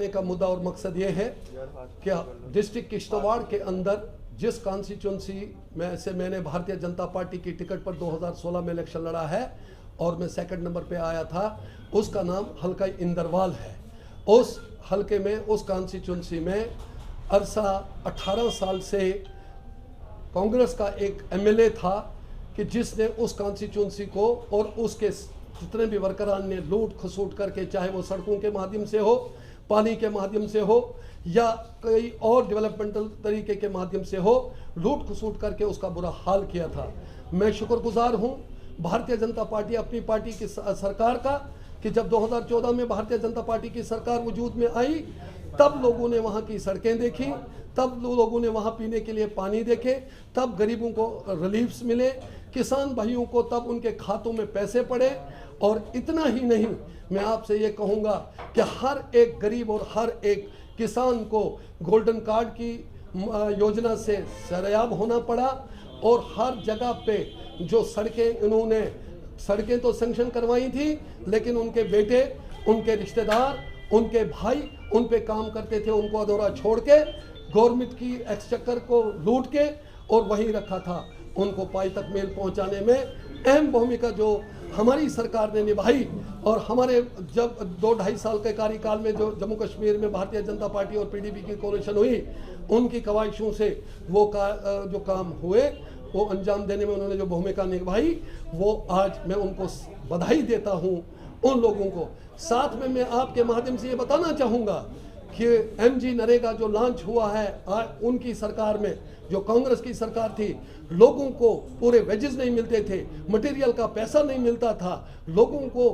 का मुद्दा और मकसद ये है कि डिस्ट्रिक्ट किश्तवाड़ के अंदर जिस कॉन्स्टिट्यूंसी में से मैंने भारतीय जनता पार्टी की टिकट पर 2016 में इलेक्शन लड़ा है और मैं सेकंड नंबर पे आया था, उसका नाम हल्का इंदरवाल है। उस हल्के में, उस कॉन्स्टिट्यूंसी में अरसा 18 साल से कांग्रेस का एक एमएलए था कि जिसने उस कॉन्स्टिट्यूंसी को और उसके जितने भी वर्करान ने लूट खसूट करके, चाहे वो सड़कों के माध्यम से हो, पानी के माध्यम से हो या कई और डेवलपमेंटल तरीके के माध्यम से हो, लूट खसूट करके उसका बुरा हाल किया था। मैं शुक्रगुजार हूं भारतीय जनता पार्टी, अपनी पार्टी की सरकार का, कि जब 2014 में भारतीय जनता पार्टी की सरकार वजूद में आई, तब लोगों ने वहाँ की सड़कें देखी, तब लोगों ने वहाँ पीने के लिए पानी देखे, तब गरीबों को रिलीफ्स मिले, किसान भाइयों को तब उनके खातों में पैसे पड़े। और इतना ही नहीं, मैं आपसे ये कहूँगा कि हर एक गरीब और हर एक किसान को गोल्डन कार्ड की योजना से सरेआब होना पड़ा। और हर जगह पे जो सड़कें तो सेंक्शन करवाई थी, लेकिन उनके बेटे, उनके रिश्तेदार, उनके भाई उन पे काम करते थे, उनको अधूरा छोड़ के गवर्नमेंट की एक्सचेकर को लूट के और वहीं रखा था। उनको पाई तक मेल पहुंचाने में अहम भूमिका जो हमारी सरकार ने निभाई। और हमारे जब 2-2.5 साल के कार्यकाल में जो जम्मू कश्मीर में भारतीय जनता पार्टी और पीडीपी की कोalition हुई, उनकी कवायशों से वो जो काम हुए, वो अंजाम देने में उन्होंने जो भूमिका निभाई, वो आज मैं उनको बधाई देता हूँ उन लोगों को। साथ में मैं आपके माध्यम से ये बताना चाहूँगा कि एमजी नरेगा जो लॉन्च हुआ है उनकी सरकार में, जो कांग्रेस की सरकार थी, लोगों को पूरे वेजेस नहीं मिलते थे, मटेरियल का पैसा नहीं मिलता था, लोगों को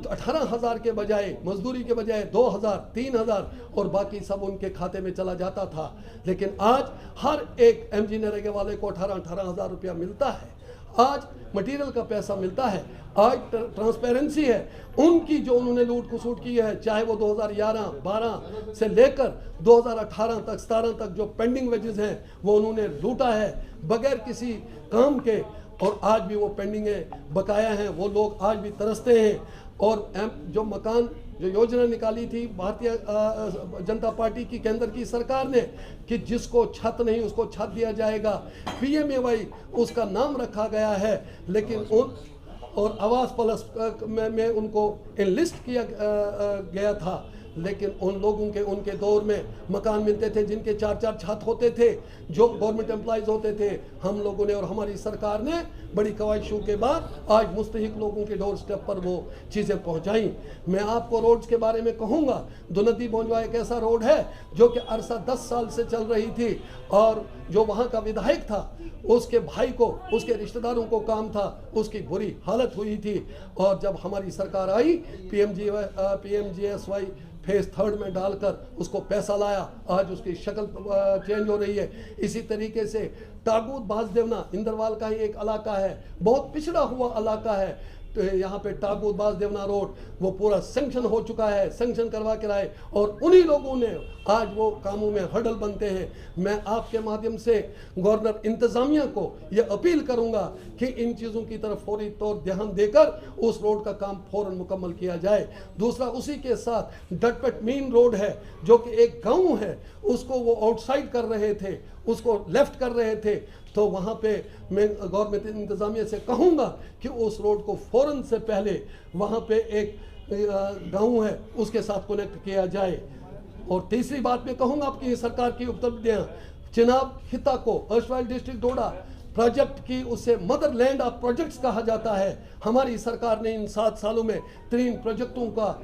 18,000 के बजाय, मजदूरी के बजाय 2,000, 3,000 और बाकी सब उनके खाते में चला जाता था। लेकिन आज हर एक एमजी नरेगा वाले को 18,000 रुपया मिलता है, आज मटेरियल का पैसा मिलता है, आज ट्रांसपेरेंसी है। उनकी जो उन्होंने लूट खसूट की है, चाहे वो 2011-12 से लेकर 2018 तक 17 तक जो पेंडिंग वेजेस हैं वो उन्होंने लूटा है बगैर किसी काम के, और आज भी वो पेंडिंग है, बकाया हैं, वो लोग आज भी तरसते हैं। और जो मकान जो योजना निकाली थी भारतीय जनता पार्टी की केंद्र की सरकार ने कि जिसको छत नहीं उसको छत दिया जाएगा, PMAY उसका नाम रखा गया है, लेकिन और आवास प्लस में उनको एनलिस्ट किया गया था, लेकिन उन लोगों के उनके दौर में मकान मिलते थे जिनके 4-4 छत होते थे, जो गवर्नमेंट एम्प्लॉयज होते थे। हम लोगों ने और हमारी सरकार ने बड़ी कवायशों के बाद आज मुस्तहिक लोगों के डोर स्टेप पर वो चीज़ें पहुंचाई। मैं आपको रोड्स के बारे में कहूँगा, दुनदी बोंजवा एक ऐसा रोड है जो कि अरसा 10 साल से चल रही थी, और जो वहाँ का विधायक था उसके भाई को, उसके रिश्तेदारों को काम था, उसकी बुरी हालत हुई थी। और जब हमारी सरकार आई, PMGSY फेज 3 में डालकर उसको पैसा लाया, आज उसकी शक्ल चेंज हो रही है। इसी तरीके से टागूत बासदेवना इंदरवाल का ही एक इलाका है, बहुत पिछड़ा हुआ इलाका है, तो यहाँ पे टागूत बासदेवना रोड वो पूरा सेंक्शन हो चुका है, सेंक्शन करवा के लाए, और उन्हीं लोगों ने आज वो कामों में हर्डल बनते हैं। मैं आपके माध्यम से गवर्नर इंतजामिया को ये अपील करूंगा कि इन चीज़ों की तरफ फौरी तौर ध्यान देकर उस रोड का काम फौरन मुकम्मल किया जाए। दूसरा, उसी के साथ डटपट मेन रोड है जो कि एक गाँव है, उसको वो आउटसाइड कर रहे थे, उसको लेफ्ट कर रहे थे, तो वहाँ पे मैं गवर्नमेंट इंतज़ामिया से कहूँगा कि उस रोड को फ़ौरन से पहले वहाँ पे एक गाँव है उसके साथ कनेक्ट किया जाए। और तीसरी बात मैं कहूँगा, आपकी सरकार की उपलब्धियाँ, चिनाब खिता को अर्शवाइल डिस्ट्रिक्ट डोडा प्रोजेक्ट की, उसे मदरलैंड ऑफ प्रोजेक्ट्स कहा जाता है। हमारी सरकार ने इन 7 सालों में 3 प्रोजेक्टों का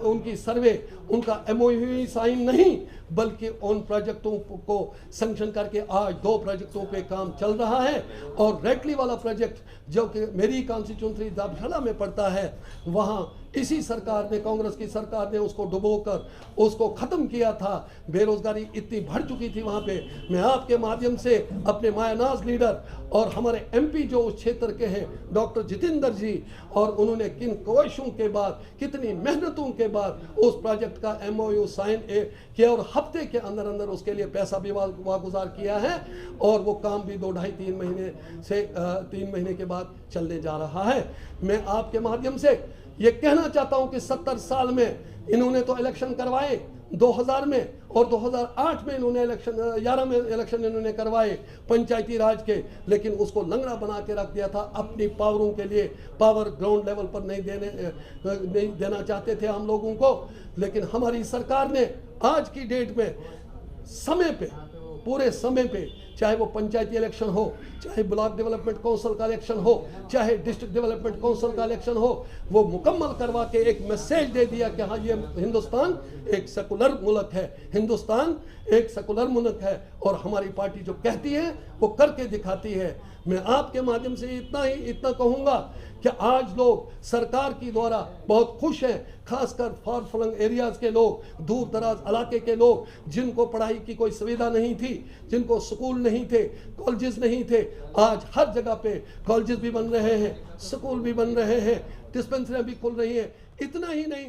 उनकी सर्वे, उनका MOU साइन नहीं, बल्कि उन प्रोजेक्टों को सैंक्शन करके आज 2 प्रोजेक्टों पे काम चल रहा है। और रेटली वाला प्रोजेक्ट जो कि मेरी कॉन्स्टिट्यूंसी दाबशाला में पड़ता है, वहाँ इसी सरकार ने, कांग्रेस की सरकार ने उसको डुबोकर उसको ख़त्म किया था। बेरोजगारी इतनी बढ़ चुकी थी वहाँ पे। मैं आपके माध्यम से अपने मायानाज लीडर और हमारे MP जो उस क्षेत्र के हैं, डॉक्टर जितेंद्र जी, और उन्होंने किन कोशिशों के बाद, कितनी मेहनतों के बाद उस प्रोजेक्ट का MOU साइन किया, और हफ्ते के अंदर अंदर उसके लिए पैसा भी वागुजार किया है, और वो काम भी 2-2.5-3 महीने से 3 महीने के बाद चलने जा रहा है। मैं आपके माध्यम से ये कहना चाहता हूं कि 70 साल में इन्होंने तो इलेक्शन करवाए, 2000 में और 2008 में इन्होंने इलेक्शन 11 में इलेक्शन इन्होंने करवाए पंचायती राज के, लेकिन उसको लंगड़ा बना के रख दिया था अपनी पावरों के लिए। पावर ग्राउंड लेवल पर नहीं देना चाहते थे हम लोगों को, लेकिन हमारी सरकार ने आज की डेट में समय पे, पूरे समय पे, चाहे वो पंचायती इलेक्शन हो, चाहे ब्लॉक डेवलपमेंट काउंसिल का इलेक्शन हो, चाहे डिस्ट्रिक्ट डेवलपमेंट काउंसिल का इलेक्शन हो, वो मुकम्मल करवा के एक मैसेज दे दिया कि हाँ ये हिंदुस्तान एक सेकुलर मुल्क है, हिंदुस्तान एक सेकुलर मुल्क है, और हमारी पार्टी जो कहती है वो करके दिखाती है। मैं आपके माध्यम से इतना कहूँगा कि आज लोग सरकार की द्वारा बहुत खुश हैं, खासकर फार फ्लंग एरियाज के लोग, दूर दराज इलाके के लोग, जिनको पढ़ाई की कोई सुविधा नहीं थी, जिनको स्कूल नहीं थे, कॉलेजेस नहीं थे, आज हर जगह पे कॉलेजेस भी बन रहे हैं, स्कूल भी बन रहे हैं, डिस्पेंसरियाँ भी खुल रही हैं। इतना ही नहीं,